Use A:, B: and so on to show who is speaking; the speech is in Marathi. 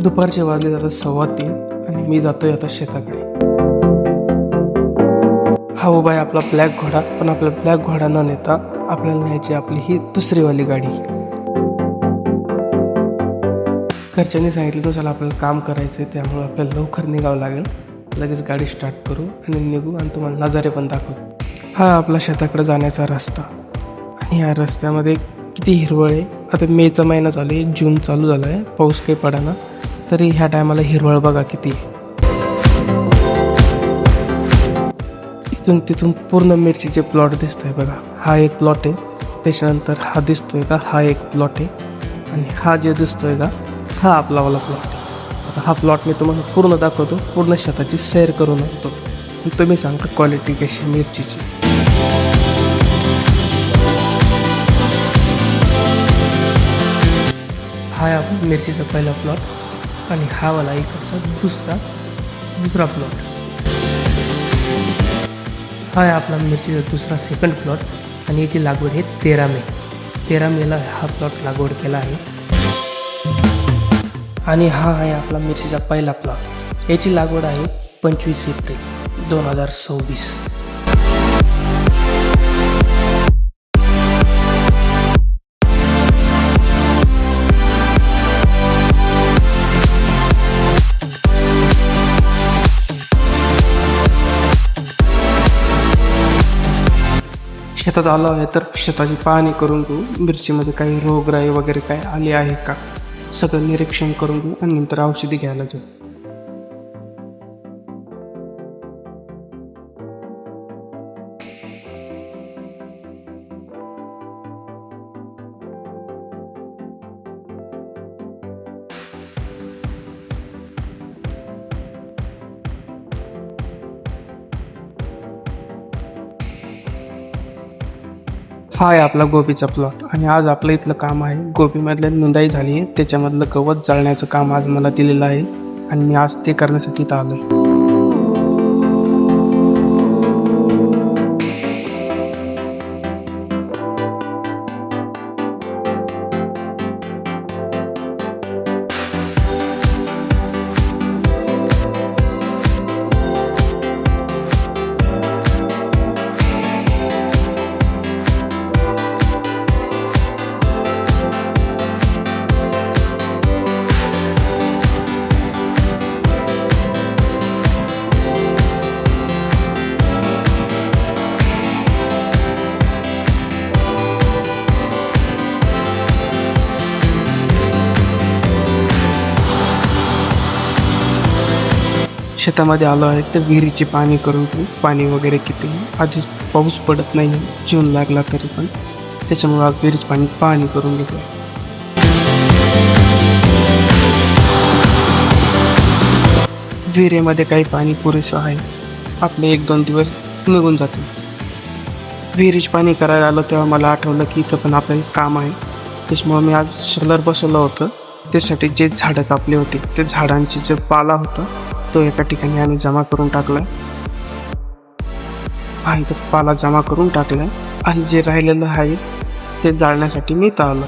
A: दुपारचे वाजले जातात 3:15 आणि मी जातोय आता शेताकडे. हा उभा आहे आपला ब्लॅक घोडा, पण आपला ब्लॅक घोडा न नेता आपल्याला न्यायची आपली ही दुसरीवाली गाडी. घरच्यांनी सांगितलं तर चला आपल्याला काम करायचं आहे, त्यामुळे आपल्याला लवकर निघावं लागेल. लगेच गाडी स्टार्ट करू आणि निघू आणि तुम्हाला नजारे पण दाखवू. हा आपला शेताकडे जाण्याचा रस्ता आणि या रस्त्यामध्ये किती हिरवळ आहे. आता मेचा महिना चालू आहे, जून चालू झाला आहे, पाऊस काही पडाना, तरी ह्या टायमाला हिरवळ बघा किती. इथून तिथून पूर्ण मिरचीचे प्लॉट दिसत आहे बघा. हा एक प्लॉट आहे, त्याच्यानंतर हा दिसतोय का, हा एक प्लॉट आहे आणि हा जे दिसतोय का, हा आपलावाला प्लॉट आहे. आता हा प्लॉट मी तुम्हाला पूर्ण दाखवतो, पूर्ण शेताची सैर करून आणतो. तुम्ही सांगता क्वालिटी कशी मिरचीची. हा आहे आपला मिरचीचा पहिला प्लॉट आणि हा वाला इकडचा दुसरा प्लॉट. हा आहे आपला मिरचीचा दुसरा सेकंड प्लॉट आणि याची लागवड आहे 13 मेला हा प्लॉट लागवड केला आहे. आणि हा आहे आपला मिरचीचा पहिला प्लॉट, याची लागवड आहे 25 एप्रिल 2026. शेतात आलो आहे तर शेताची पाहणी करून घेऊ. मिरचीमध्ये काही रोगराई वगैरे काय आली आहे का सगळं निरीक्षण करून घेऊ आणि नंतर औषधी घ्यायला जाऊ. हा आहे आपला गोबीचा प्लॉट आणि आज आपलं इथलं काम आहे गोबीमधल्या निंदाई झाली आहे, त्याच्यामधलं गवत जाळण्याचं काम आज मला दिलेलं आहे आणि मी आज ते करण्यासाठी इथं आलो आहे. शेतामध्ये आलो आहे तर विहिरीची पाणी करून घेऊ. पाणी वगैरे किती, आधीच पाऊस पडत नाही, जून लागला तरी पण, त्याच्यामुळे आज विहिरीच पाणी करून घेतो. विहिरीमध्ये काही पाणी पुरेसं आहे, आपले 1-2 दिवस निघून जाते. विहिरीच पाणी करायला आलं तेव्हा मला आठवलं की इथं पण आपल्याला काम आहे, त्याच्यामुळे मी आज सोलर बसवलं होतं. त्यासाठी जे झाडं कापले होते ते झाडांची जे पाला होता तो एका ठिकाणी आम्ही जमा करून टाकला आणि तो पाला जमा करून टाकला आणि जे राहिलेलं आहे ते जाळण्यासाठी मी इथं आलो.